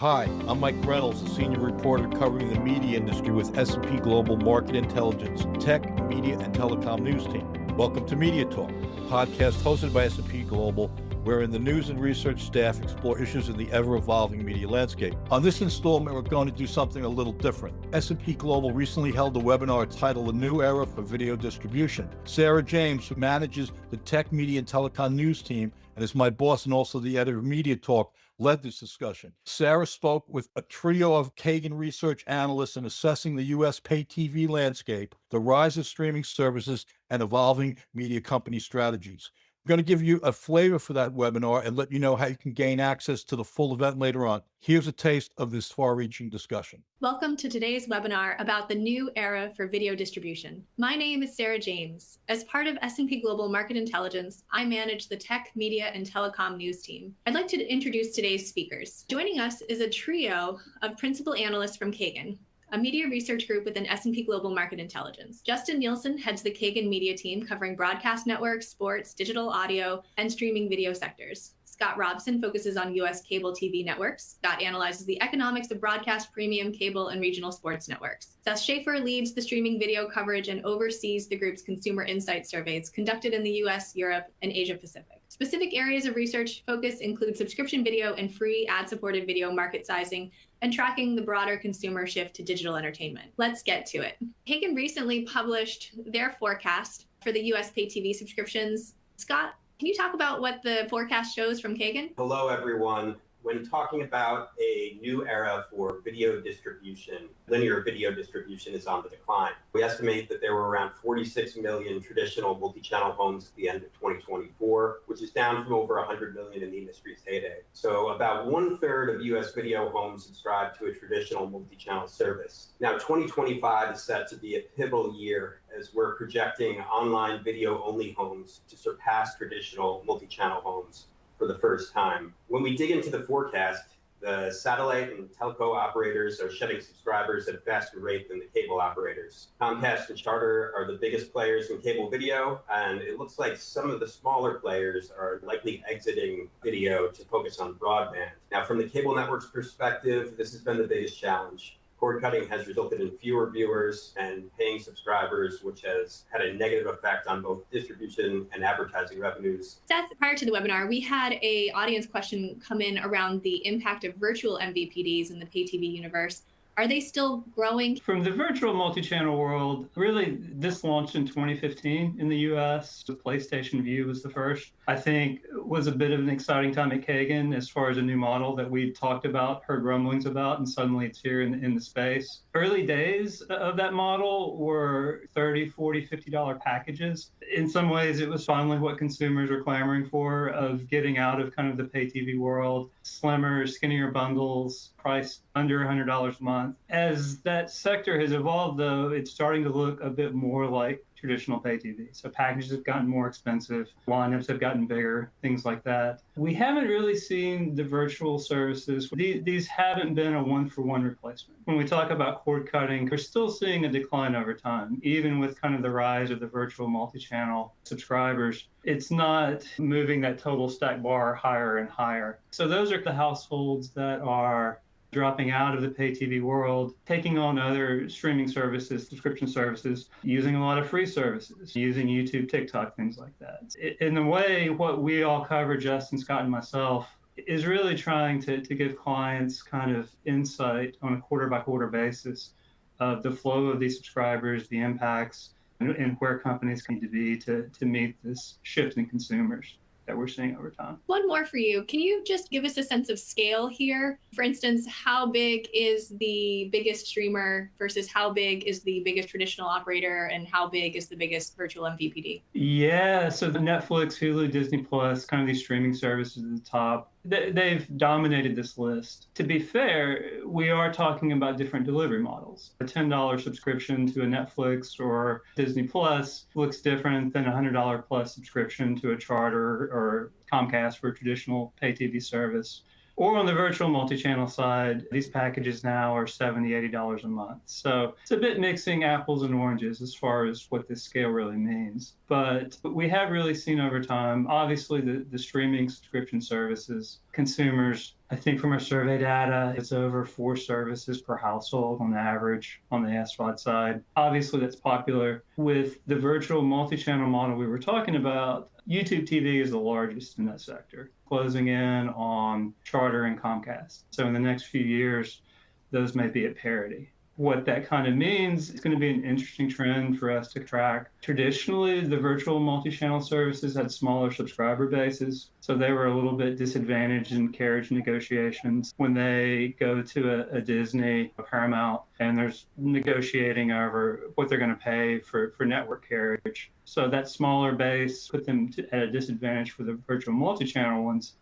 Hi, I'm Mike Reynolds, a senior reporter covering the media industry with S&P Global Market Intelligence Tech, Media, and Telecom News Team. Welcome to Media Talk, a podcast hosted by S&P Global, wherein the news and research staff explore issues in the ever-evolving media landscape. On this installment, we're going to do something a little different. S&P Global recently held a webinar titled A New Era for Video Distribution. Sarah James, who manages the Tech, Media, and Telecom News Team, and is my boss and also the editor of Media Talk, led this discussion. Sarah spoke with a trio of Kagan research analysts in assessing the U.S. pay TV landscape, the rise of streaming services, and evolving media company strategies. I'm going to give you a flavor for that webinar and let you know how you can gain access to the full event later on. Here's a taste of this far-reaching discussion. Welcome to today's webinar about the new era for video distribution. My name is Sarah James. As part of S&P Global Market Intelligence, I manage the Tech, Media, and Telecom News Team. I'd like to introduce today's speakers. Joining us is a trio of principal analysts from Kagan, a media research group within S&P Global Market Intelligence. Justin Nielson heads the Kagan media team covering broadcast networks, sports, digital audio, and streaming video sectors. Scott Robson focuses on U.S. cable TV networks. Scott analyzes the economics of broadcast premium cable and regional sports networks. Seth Shafer leads the streaming video coverage and oversees the group's consumer insight surveys conducted in the U.S., Europe, and Asia Pacific. Specific areas of research focus include subscription video and free ad-supported video market sizing, and tracking the broader consumer shift to digital entertainment. Let's get to it. Kagan recently published their forecast for the US pay TV subscriptions. Scott, can you talk about what the forecast shows from Kagan? Hello, everyone. When talking about a new era for video distribution, linear video distribution is on the decline. We estimate that there were around 46 million traditional multi-channel homes at the end of 2024, which is down from over 100 million in the industry's heyday. So about 1/3 of US video homes subscribe to a traditional multi-channel service. Now, 2025 is set to be a pivotal year as we're projecting online video-only homes to surpass traditional multi-channel homes for the first time. When we dig into the forecast, the satellite and telco operators are shedding subscribers at a faster rate than the cable operators. Comcast and Charter are the biggest players in cable video, and it looks like some of the smaller players are likely exiting video to focus on broadband. Now, from the cable network's perspective, this has been the biggest challenge. Cord cutting has resulted in fewer viewers and paying subscribers, which has had a negative effect on both distribution and advertising revenues. Seth, prior to the webinar, we had an audience question come in around the impact of virtual MVPDs in the pay TV universe. Are they still growing? From the virtual multi-channel world, really, this launched in 2015 in the US. The PlayStation Vue was the first. I think it was a bit of an exciting time at Kagan as far as a new model that we talked about, heard rumblings about, and suddenly it's here in the space. Early days of that model were $30, $40, $50 packages. In some ways, it was finally what consumers were clamoring for, of getting out of kind of the pay TV world, slimmer, skinnier bundles, priced under $100 a month. As that sector has evolved, though, it's starting to look a bit more like traditional pay TV. So packages have gotten more expensive, lineups have gotten bigger, things like that. We haven't really seen the virtual services. These haven't been a one-for-one replacement. When we talk about cord cutting, we're still seeing a decline over time, even with kind of the rise of the virtual multi-channel subscribers. It's not moving that total stack bar higher and higher. So those are the households that are dropping out of the pay TV world, taking on other streaming services, subscription services, using a lot of free services, using YouTube, TikTok, things like that. In a way, what we all cover, Justin, Scott, and myself, is really trying to give clients kind of insight on a quarter-by-quarter basis of the flow of these subscribers, the impacts, and where companies need to be to meet this shift in consumers that we're seeing over time. One more for you. Can you just give us a sense of scale here? For instance, how big is the biggest streamer versus how big is the biggest traditional operator, and how big is the biggest virtual MVPD? Yeah, so the Netflix, Hulu, Disney Plus, kind of these streaming services at the top, they've dominated this list. To be fair, we are talking about different delivery models. A $10 subscription to a Netflix or Disney Plus looks different than a $100 plus subscription to a Charter or Comcast for a traditional pay TV service. Or on the virtual multi-channel side, these packages now are $70, $80 a month. So it's a bit mixing apples and oranges as far as what this scale really means. But we have really seen over time, obviously the streaming subscription services, consumers I think from our survey data, it's over 4 services per household on average on the SVOD side. Obviously, that's popular. With the virtual multi-channel model we were talking about, YouTube TV is the largest in that sector, closing in on Charter and Comcast. So in the next few years, those may be at parity. What that kind of means, it's going to be an interesting trend for us to track. Traditionally, the virtual multi-channel services had smaller subscriber bases, so they were a little bit disadvantaged in carriage negotiations when they go to a Disney, a Paramount, and there's negotiating over what they're going to pay for network carriage. So that smaller base put them at a disadvantage for the virtual multi-channel ones.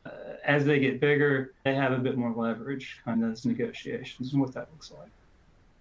As they get bigger, they have a bit more leverage on those negotiations and what that looks like.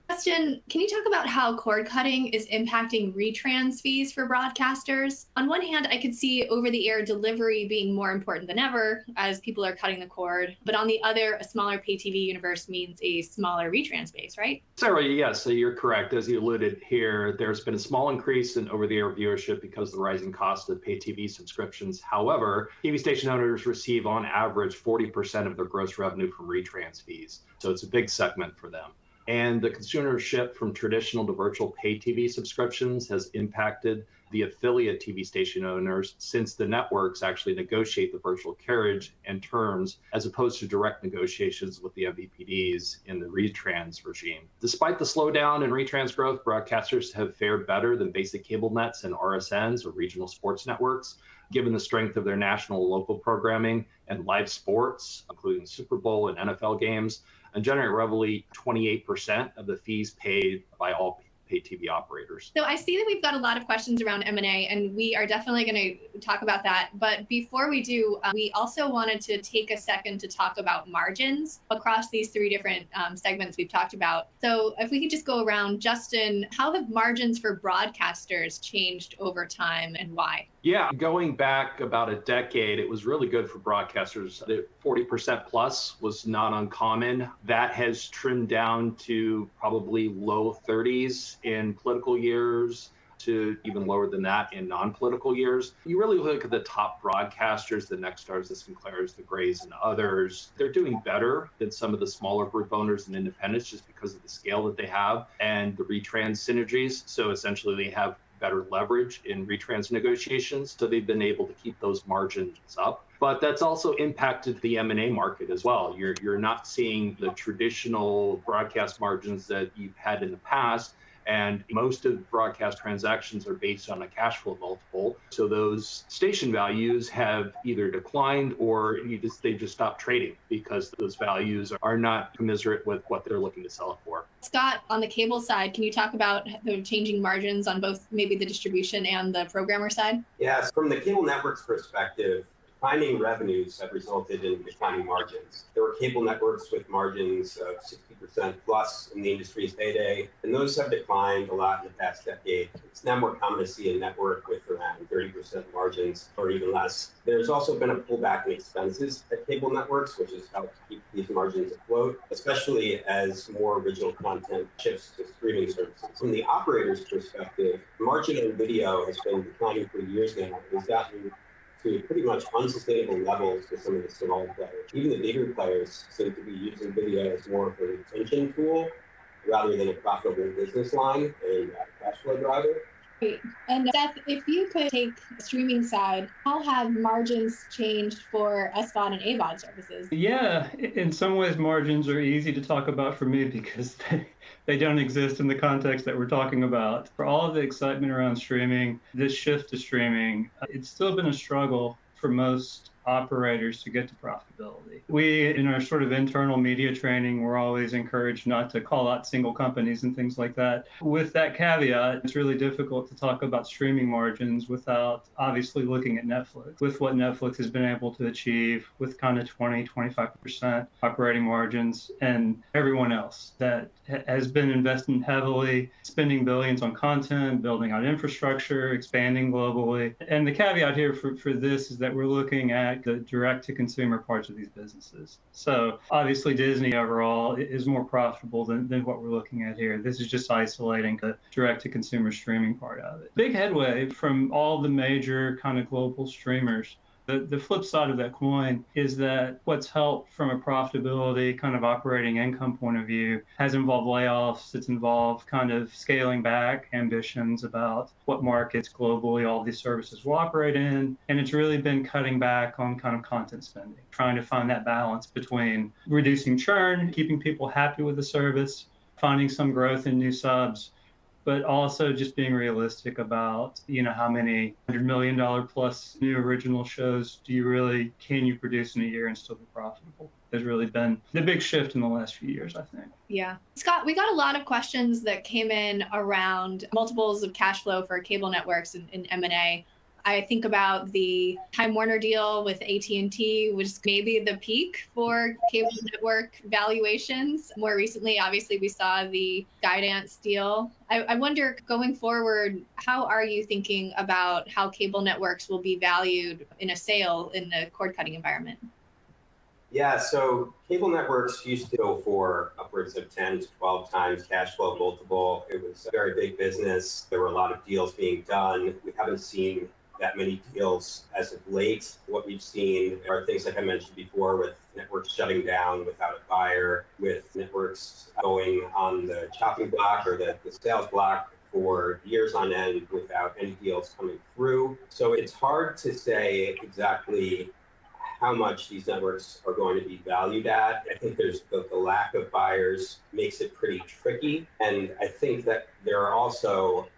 Justin, can you talk about how cord cutting is impacting retrans fees for broadcasters? On one hand, I could see over-the-air delivery being more important than ever as people are cutting the cord. But on the other, a smaller pay TV universe means a smaller retrans base, right? Sarah, yes, so you're correct. As you alluded here, there's been a small increase in over-the-air viewership because of the rising cost of pay TV subscriptions. However, TV station owners receive on average 40% of their gross revenue from retrans fees. So it's a big segment for them. And the consumer shift from traditional to virtual pay TV subscriptions has impacted the affiliate TV station owners since the networks actually negotiate the virtual carriage and terms as opposed to direct negotiations with the MVPDs in the retrans regime. Despite the slowdown in retrans growth, broadcasters have fared better than basic cable nets and RSNs or regional sports networks, given the strength of their national and local programming and live sports, including Super Bowl and NFL games, and generate roughly 28% of the fees paid by all pay TV operators. So I see that we've got a lot of questions around M&A, and we are definitely going to talk about that. But before we do, we also wanted to take a second to talk about margins across these 3 different segments we've talked about. So if we could just go around, Justin, how have margins for broadcasters changed over time and why? Yeah, going back about a decade, it was really good for broadcasters. The 40% plus was not uncommon. That has trimmed down to probably low 30s in political years, to even lower than that in non-political years. You really look at the top broadcasters, the Nexstars, the Sinclairs, the Grays, and others. They're doing better than some of the smaller group owners and independents just because of the scale that they have and the retrans synergies. So essentially they have better leverage in retrans negotiations. So they've been able to keep those margins up. But that's also impacted the M&A market as well. You're not seeing the traditional broadcast margins that you've had in the past. And most of broadcast transactions are based on a cash flow multiple. So those station values have either declined or they just stopped trading because those values are not commensurate with what they're looking to sell it for. Scott, on the cable side, can you talk about the changing margins on both maybe the distribution and the programmer side? Yes, from the cable network's perspective, declining revenues have resulted in declining margins. There were cable networks with margins of 60% plus in the industry's heyday, and those have declined a lot in the past decade. It's now more common to see a network with around 30% margins or even less. There's also been a pullback in expenses at cable networks, which has helped keep these margins afloat, especially as more original content shifts to streaming services. From the operator's perspective, margin on video has been declining for years now. It's gotten to pretty much unsustainable levels for some of the smaller players. Even the bigger players seem to be using video as more of a retention tool rather than a profitable business line and a cash flow driver. Great. And Seth, if you could take the streaming side, how have margins changed for SVOD and AVOD services? Yeah, in some ways margins are easy to talk about for me because they don't exist in the context that we're talking about. For all of the excitement around streaming, this shift to streaming, it's still been a struggle for most operators to get to profitability. We, in our sort of internal media training, we're always encouraged not to call out single companies and things like that. With that caveat, it's really difficult to talk about streaming margins without obviously looking at Netflix, with what Netflix has been able to achieve with kind of 20-25% operating margins, and everyone else that has been investing heavily, spending billions on content, building out infrastructure, expanding globally. And the caveat here for this is that we're looking at the direct-to-consumer parts of these businesses. So obviously Disney overall is more profitable than what we're looking at here. This is just isolating the direct-to-consumer streaming part of it. Big headway from all the major kind of global streamers. The flip side of that coin is that what's helped from a profitability kind of operating income point of view has involved layoffs. It's involved kind of scaling back ambitions about what markets globally all these services will operate in. And it's really been cutting back on kind of content spending, trying to find that balance between reducing churn, keeping people happy with the service, finding some growth in new subs, but also just being realistic about, how many $100 million plus new original shows can you produce in a year and still be profitable? Has really been the big shift in the last few years, I think. Yeah. Scott, we got a lot of questions that came in around multiples of cash flow for cable networks in M&A. I think about the Time Warner deal with AT&T, which is maybe the peak for cable network valuations. More recently, obviously, we saw the Skydance deal. I wonder, going forward, how are you thinking about how cable networks will be valued in a sale in the cord-cutting environment? Yeah, so cable networks used to go for upwards of 10 to 12 times cash flow multiple. It was a very big business. There were a lot of deals being done. We haven't seen that many deals as of late. What we've seen are things like I mentioned before, with networks shutting down without a buyer, with networks going on the chopping block or the sales block for years on end without any deals coming through. So it's hard to say exactly how much these networks are going to be valued at. I think there's the lack of buyers makes it pretty tricky. And I think that there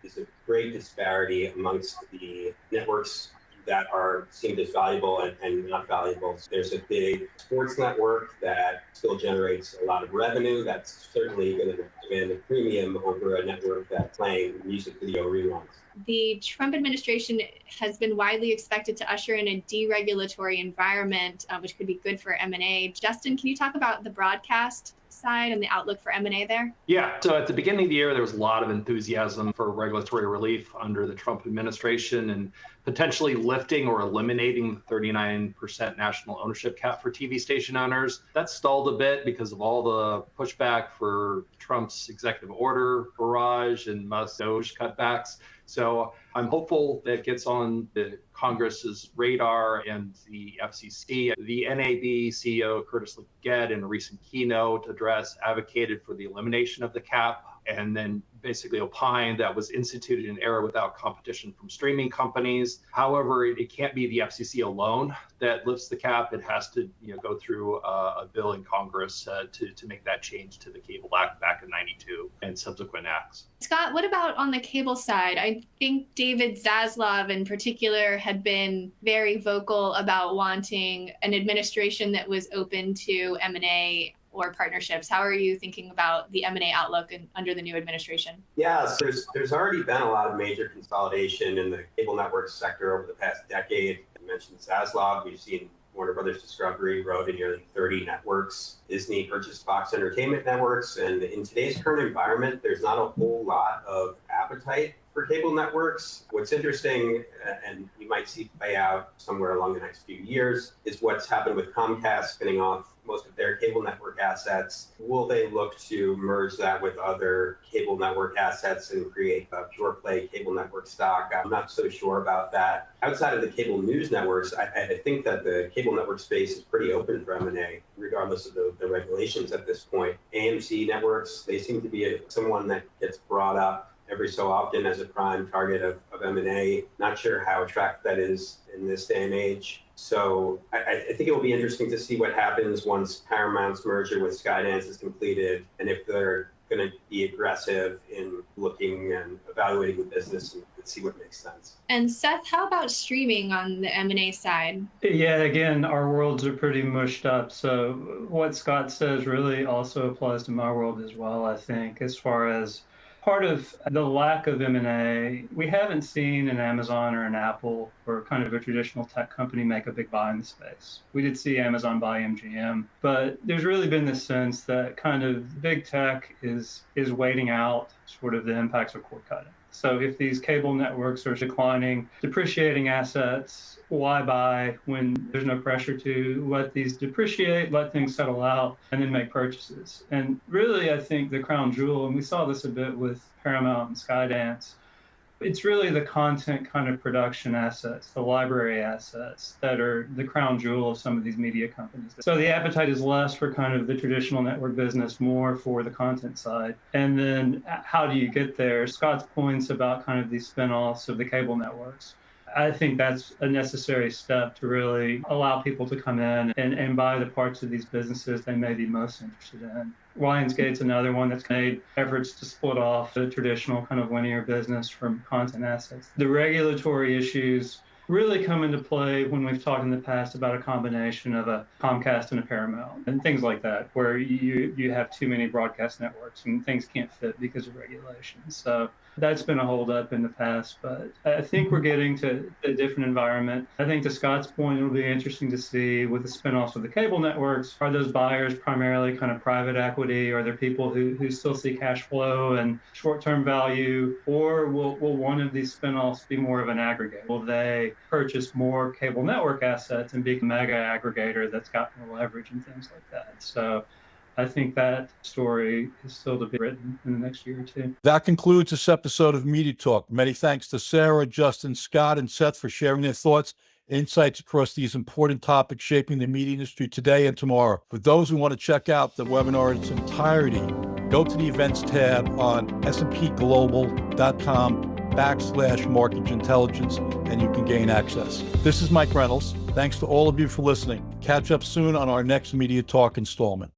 is a great disparity amongst the networks that are seen as valuable and not valuable. There's a big sports network that still generates a lot of revenue. That's certainly going to demand a premium over a network that's playing music video reruns. The Trump administration has been widely expected to usher in a deregulatory environment, which could be good for M&A. Justin, can you talk about the broadcast side and the outlook for M&A there? Yeah, so at the beginning of the year, there was a lot of enthusiasm for regulatory relief under the Trump administration and potentially lifting or eliminating the 39% national ownership cap for TV station owners. That stalled a bit because of all the pushback for Trump's executive order barrage and Musk's DOGE cutbacks. So I'm hopeful that it gets on the Congress's radar and the FCC. The NAB CEO, Curtis Leggett, in a recent keynote address, advocated for the elimination of the cap and then basically opined that was instituted in an era without competition from streaming companies. However, it can't be the FCC alone that lifts the cap. It has to go through a bill in Congress to make that change to the Cable Act back in '92 and subsequent acts. Scott, what about on the cable side? I think David Zaslav in particular had been very vocal about wanting an administration that was open to M&A or partnerships. How are you thinking about the M&A outlook under the new administration? Yeah, so there's already been a lot of major consolidation in the cable network sector over the past decade. You mentioned Zaslav. We've seen Warner Brothers Discovery grow to nearly 30 networks. Disney purchased Fox Entertainment Networks. And in today's current environment, there's not a whole lot of appetite for cable networks. What's interesting, and you might see play out somewhere along the next few years, is what's happened with Comcast spinning off most of their cable network assets. Will they look to merge that with other cable network assets and create a pure play cable network stock? I'm not so sure about that. Outside of the cable news networks, I think that the cable network space is pretty open for M&A, regardless of the regulations at this point. AMC networks, they seem to be someone that gets brought up every so often as a prime target of M&A. Not sure how attractive that is in this day and age. So I think it will be interesting to see what happens once Paramount's merger with Skydance is completed, and if they're going to be aggressive in looking and evaluating the business and see what makes sense. And Seth, how about streaming on the M&A side? Yeah, again, our worlds are pretty mushed up. So what Scott says really also applies to my world as well, I think, as far as part of the lack of M&A. We haven't seen an Amazon or an Apple or kind of a traditional tech company make a big buy in the space. We did see Amazon buy MGM, but there's really been this sense that kind of big tech is waiting out sort of the impacts of cord cutting. So if these cable networks are declining, depreciating assets, why buy when there's no pressure to let these depreciate, let things settle out, and then make purchases? And really, I think the crown jewel, and we saw this a bit with Paramount and Skydance, It's really the content kind of production assets, the library assets that are the crown jewel of some of these media companies. So the appetite is less for kind of the traditional network business, more for the content side. And then how do you get there? Scott's points about kind of these spinoffs of the cable networks. I think that's a necessary step to really allow people to come in and buy the parts of these businesses they may be most interested in. Lionsgate's another one that's made efforts to split off the traditional kind of linear business from content assets. The regulatory issues really come into play when we've talked in the past about a combination of a Comcast and a Paramount and things like that, where you have too many broadcast networks and things can't fit because of regulations. So that's been a holdup in the past, but I think we're getting to a different environment. I think to Scott's point, it'll be interesting to see with the spinoffs of the cable networks, are those buyers primarily kind of private equity? Are there people who still see cash flow and short-term value? Or will one of these spinoffs be more of an aggregate? Will they purchase more cable network assets and be a mega aggregator that's got more leverage and things like that? So I think that story is still to be written in the next year or two. That concludes this episode of Media Talk. Many thanks to Sarah, Justin, Scott, and Seth for sharing their thoughts, insights across these important topics shaping the media industry today and tomorrow. For those who want to check out the webinar in its entirety, go to the events tab on smpglobal.com/market intelligence, and you can gain access. This is Mike Reynolds. Thanks to all of you for listening. Catch up soon on our next Media Talk installment.